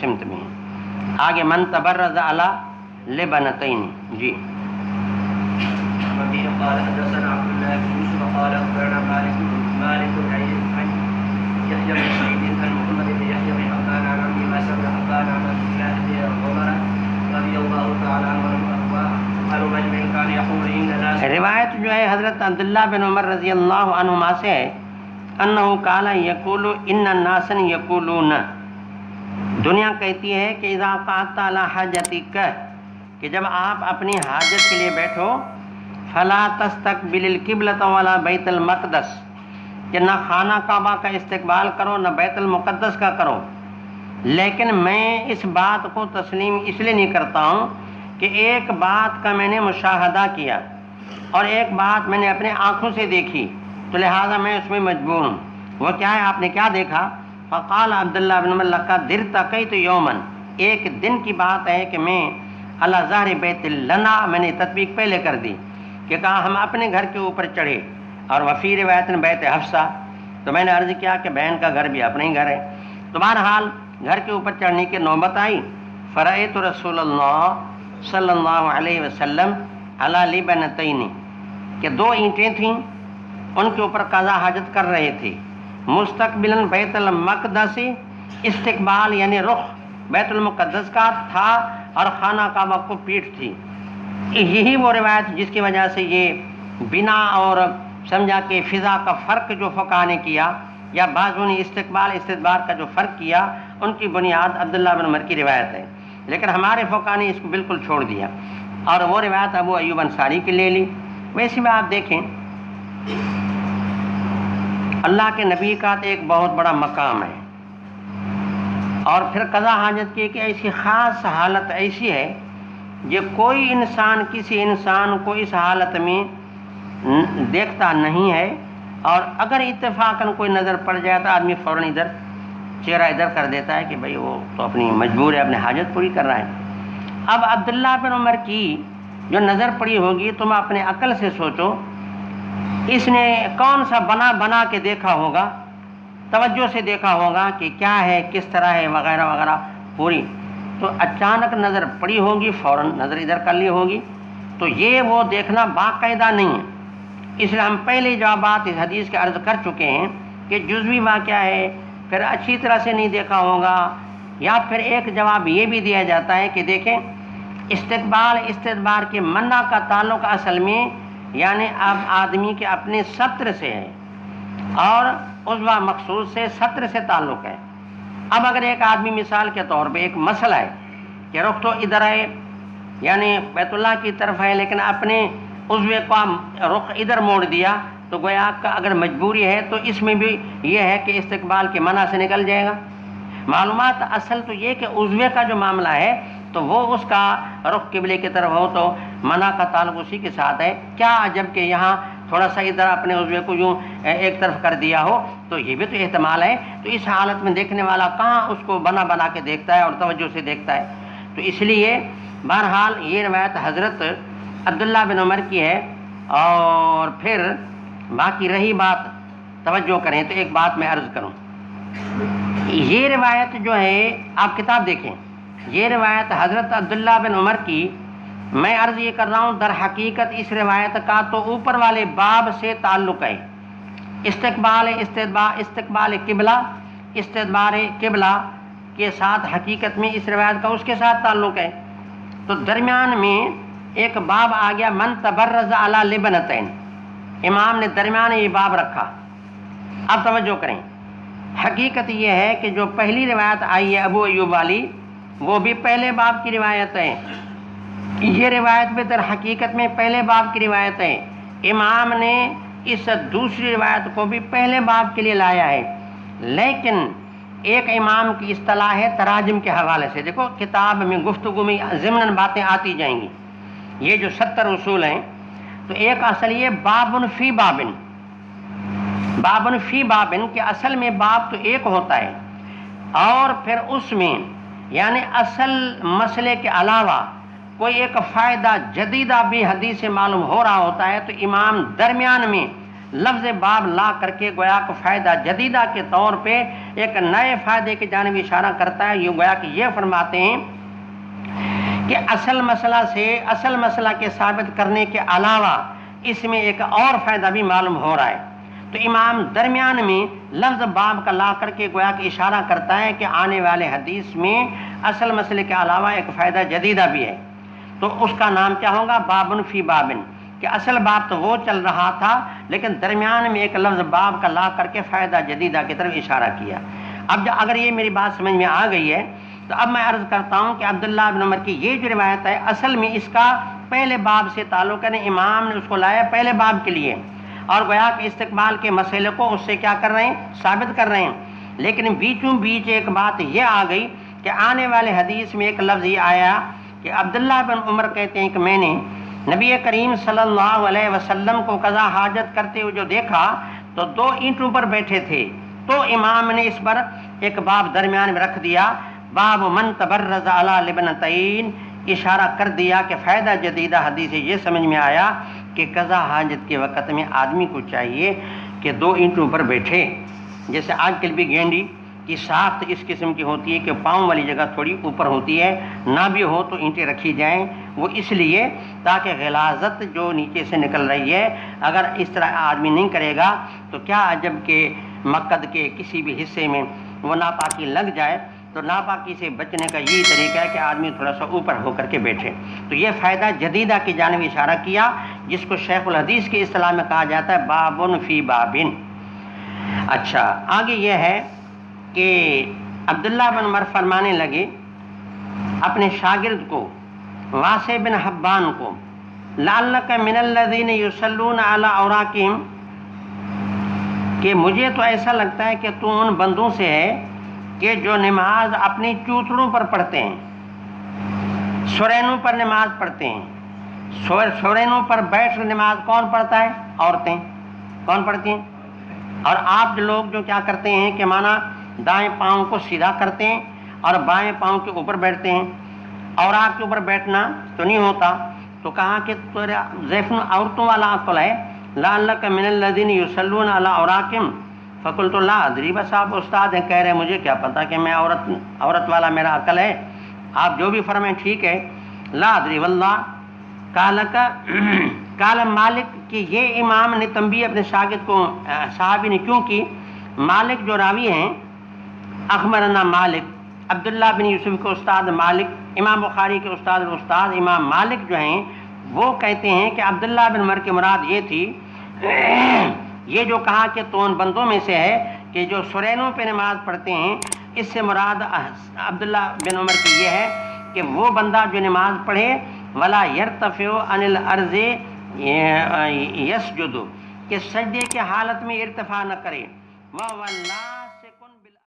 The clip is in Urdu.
سمت میں ہیں۔ آگے من تبرز علی لبنتین جی وفيه قال حدثنا عبد الله بن يوسف قال اخبرنا مالك عن يحيى بن سعيد عن محمد بن يحيى بن حبان عن ابي مسعود بن حبان عن عبد الله بن عمر رضي الله تعالى عنهما قالوا من كان يقول ان الناس روایت جو ہے حضرت عبداللہ بن عمر رضی اللہ عنہما سے ہے انہ قال یقول ان الناس یقولون، دنیا کہتی ہے کہ اذا قعدت علی حاجتک، کہ جب آپ اپنی حاجت کے لیے بیٹھو، فلا تستقبل القبلۃ ولا بیت المقدس، کہ نہ خانہ کعبہ کا استقبال کرو نہ بیت المقدس کا کرو۔ لیکن میں اس بات کو تسلیم اس لیے نہیں کرتا ہوں کہ ایک بات کا میں نے مشاہدہ کیا اور ایک بات میں نے اپنے آنکھوں سے دیکھی، تو لہٰذا میں اس میں مجبور ہوں۔ وہ کیا ہے؟ آپ نے کیا دیکھا؟ فقال عبداللہ بن عمر لقد ارتقیت یوما، ایک دن کی بات ہے کہ میں علی ظہر بیت لنا، میں نے تطبیق پہلے کر دی کہ کہا ہم اپنے گھر کے اوپر چڑھے، اور وفی روایت بیت حفصہ، تو میں نے عرض کیا کہ بہن کا گھر بھی اپنا ہی گھر ہے۔ تو بہرحال گھر کے اوپر چڑھنے کی نوبت آئی، فرأیت رسول اللہ صلی اللہ علیہ وسلم علی لبنتین، کہ دو اینٹیں تھیں ان کے اوپر قضا حاجت کر رہے تھے، مستقبلا بیت المقدس، استقبال یعنی رخ بیت المقدس کا تھا اور خانہ کعبہ کو پیٹھ تھی۔ یہی وہ روایت جس کی وجہ سے یہ بنا اور سمجھا کہ فضا کا فرق جو فقہ نے کیا، یا بعضوں نے استقبال استدبار کا جو فرق کیا، ان کی بنیاد عبداللہ بن عمر کی روایت ہے، لیکن ہمارے فقہ نے اس کو بالکل چھوڑ دیا اور وہ روایت ابو ایوب انصاری کی لے لی۔ ویسے میں آپ دیکھیں اللہ کے نبی کا تو ایک بہت بڑا مقام ہے، اور پھر قضا حاجت کی ایک ایسی خاص حالت ایسی ہے یہ کوئی انسان کسی انسان کو اس حالت میں دیکھتا نہیں ہے، اور اگر اتفاقاً کوئی نظر پڑ جائے تو آدمی فوراً ادھر چہرہ ادھر کر دیتا ہے کہ بھئی وہ تو اپنی مجبور ہے، اپنی حاجت پوری کر رہا ہے۔ اب عبداللہ بن عمر کی جو نظر پڑی ہوگی، تم اپنے عقل سے سوچو اس نے کون سا بنا کے دیکھا ہوگا، توجہ سے دیکھا ہوگا کہ کیا ہے کس طرح ہے وغیرہ وغیرہ پوری، تو اچانک نظر پڑی ہوگی، فوراً نظر ادھر کر لی ہوگی، تو یہ وہ دیکھنا باقاعدہ نہیں ہے۔ اس لیے ہم پہلے جوابات اس حدیث کے عرض کر چکے ہیں کہ جزوی واقعہ ہے، پھر اچھی طرح سے نہیں دیکھا ہوگا، یا پھر ایک جواب یہ بھی دیا جاتا ہے کہ دیکھیں استقبال استدبار کے منع کا تعلق اصل میں یعنی اب آدمی کے اپنے سطر سے ہے، اور عضو مخصوص سے سطر سے تعلق ہے۔ اب اگر ایک آدمی مثال کے طور پہ ایک مسئلہ ہے کہ رخ تو ادھر ہے یعنی بیت اللہ کی طرف ہے، لیکن اپنے عضو کا رخ ادھر موڑ دیا، تو گویا کا اگر مجبوری ہے تو اس میں بھی یہ ہے کہ استقبال کے منع سے نکل جائے گا۔ معلومات اصل تو یہ کہ عضو کا جو معاملہ ہے تو وہ اس کا رخ قبلے کی طرف ہو تو منع کا تعلق اسی کے ساتھ ہے، کیا عجب کہ یہاں تھوڑا سا ادھر اپنے عضو کو یوں ایک طرف کر دیا ہو، تو یہ بھی تو احتمال ہے۔ تو اس حالت میں دیکھنے والا کہاں اس کو بنا کے دیکھتا ہے اور توجہ سے دیکھتا ہے، تو اس لیے بہرحال یہ روایت حضرت عبداللہ بن عمر کی ہے۔ اور پھر باقی رہی بات توجہ کریں تو ایک بات میں عرض کروں، یہ روایت جو ہے آپ کتاب دیکھیں، یہ روایت حضرت عبداللہ بن عمر کی، میں عرض یہ کر رہا ہوں در حقیقت اس روایت کا تو اوپر والے باب سے تعلق ہے، استقبال قبلہ استدبار قبلہ کے ساتھ حقیقت میں اس روایت کا اس کے ساتھ تعلق ہے۔ تو درمیان میں ایک باب آ گیا من تبرز علی لبنتین، امام نے درمیان یہ باب رکھا۔ اب توجہ کریں، حقیقت یہ ہے کہ جو پہلی روایت آئی ہے ابو ایوب والی، وہ بھی پہلے باب کی روایت ہے، یہ روایت بھی در حقیقت میں پہلے باب کی روایت ہے۔ امام نے اس دوسری روایت کو بھی پہلے باب کے لیے لایا ہے، لیکن ایک امام کی اصطلاح ہے تراجم کے حوالے سے، دیکھو کتاب میں گفتگو میں ضمناً باتیں آتی جائیں گی، یہ جو 70 اصول ہیں، تو ایک اصل یہ بابن فی بابن، بابن فی بابن کہ اصل میں باب تو ایک ہوتا ہے، اور پھر اس میں یعنی اصل مسئلے کے علاوہ کوئی ایک فائدہ جدیدہ بھی حدیث سے معلوم ہو رہا ہوتا ہے، تو امام درمیان میں لفظ باب لا کر کے گویا کہ فائدہ جدیدہ کے طور پہ ایک نئے فائدے کی جانب اشارہ کرتا ہے. یہ گویا کہ یہ فرماتے ہیں کہ اصل مسئلہ کے ثابت کرنے کے علاوہ اس میں ایک اور فائدہ بھی معلوم ہو رہا ہے. تو امام درمیان میں لفظ باب کا لا کر کے گویا کہ اشارہ کرتا ہے کہ آنے والے حدیث میں اصل مسئلے کے علاوہ ایک فائدہ جدیدہ بھی ہے. تو اس کا نام کیا ہوگا؟ بابن فی بابن، کہ اصل باب تو وہ چل رہا تھا لیکن درمیان میں ایک لفظ باب کا لا کر کے فائدہ جدیدہ کی طرف اشارہ کیا. اب اگر یہ میری بات سمجھ میں آ گئی ہے تو اب میں عرض کرتا ہوں کہ عبداللہ بن عمر کی یہ جو روایت ہے اصل میں اس کا پہلے باب سے تعلق ہے. امام نے اس کو لایا پہلے باب کے لیے اور گویا کہ استقبال کے مسئلے کو اس سے کیا کر رہے ہیں؟ ثابت کر رہے ہیں. لیکن بیچوں بیچ ایک بات یہ آ گئی کہ آنے والے حدیث میں ایک لفظ یہ آیا کہ عبداللہ بن عمر کہتے ہیں کہ میں نے نبی کریم صلی اللہ علیہ وسلم کو قضا حاجت کرتے ہوئے جو دیکھا تو 2 اینٹوں پر بیٹھے تھے. تو امام نے اس پر ایک باب درمیان میں رکھ دیا، باب من تبرز علی لبنتین، اشارہ کر دیا کہ فائدہ جدیدہ حدیث سے یہ سمجھ میں آیا کہ قضا حاجت کے وقت میں آدمی کو چاہیے کہ 2 اینٹوں پر بیٹھے. جیسے آج کل بھی گینڈی کی ساخت اس قسم کی ہوتی ہے کہ پاؤں والی جگہ تھوڑی اوپر ہوتی ہے، نہ بھی ہو تو اینٹیں رکھی جائیں. وہ اس لیے تاکہ غلاظت جو نیچے سے نکل رہی ہے اگر اس طرح آدمی نہیں کرے گا تو کیا عجب کہ مقد کے کسی بھی حصے میں وہ ناپاکی لگ جائے. تو ناپاکی سے بچنے کا یہی طریقہ ہے کہ آدمی تھوڑا سا اوپر ہو کر کے بیٹھے. تو یہ فائدہ جدیدہ کی جانب اشارہ کیا جس کو شیخ الحدیث کی اصطلاح میں کہا جاتا ہے بابن فی بابن. اچھا، آگے یہ ہے کہ عبداللہ بن عمر فرمانے لگے اپنے شاگرد کو واسع بن حبان کو، لعلک من الذین یصلون علی اوراقہم، کہ مجھے تو ایسا لگتا ہے کہ تو ان بندوں سے ہے کہ جو نماز اپنی چوتڑوں پر پڑھتے ہیں، سرینوں پر نماز پڑھتے ہیں. سرینوں پر بیٹھ کر نماز کون پڑھتا ہے؟ عورتیں. کون پڑھتی ہیں؟ اور آپ لوگ جو کیا کرتے ہیں کہ مانا دائیں پاؤں کو سیدھا کرتے ہیں اور بائیں پاؤں کے اوپر بیٹھتے ہیں. اور آپ کے اوپر بیٹھنا تو نہیں ہوتا. تو کہا کہ ذیفن عورتوں والا عقل ہے، لعلک من الذین یصلون علی اوراقہم، فقلت لا ادری، بس آپ استاد ہیں کہہ رہے ہیں مجھے کیا پتا کہ میں عورت والا میرا عقل ہے، آپ جو بھی فرمائیں ٹھیک ہے. لا ادری واللہ قال مالک، کہ یہ امام نے تنبیہ اپنے شاگرد کو صحابی نے کیوں کی؟ مالک جو راوی ہیں، اخبرنا مالک، عبداللہ بن یوسف کے استاد مالک، امام بخاری کے استاد امام مالک جو ہیں وہ کہتے ہیں کہ عبداللہ بن عمر کی مراد یہ تھی، یہ جو کہا کہ تو ان بندوں میں سے ہے کہ جو سرینوں پہ نماز پڑھتے ہیں، اس سے مراد عبداللہ بن عمر کی یہ ہے کہ وہ بندہ جو نماز پڑھے ولا یرتفع عن الارض یسجد، کہ سجدے کے حالت میں ارتفاع نہ کرے، واللہ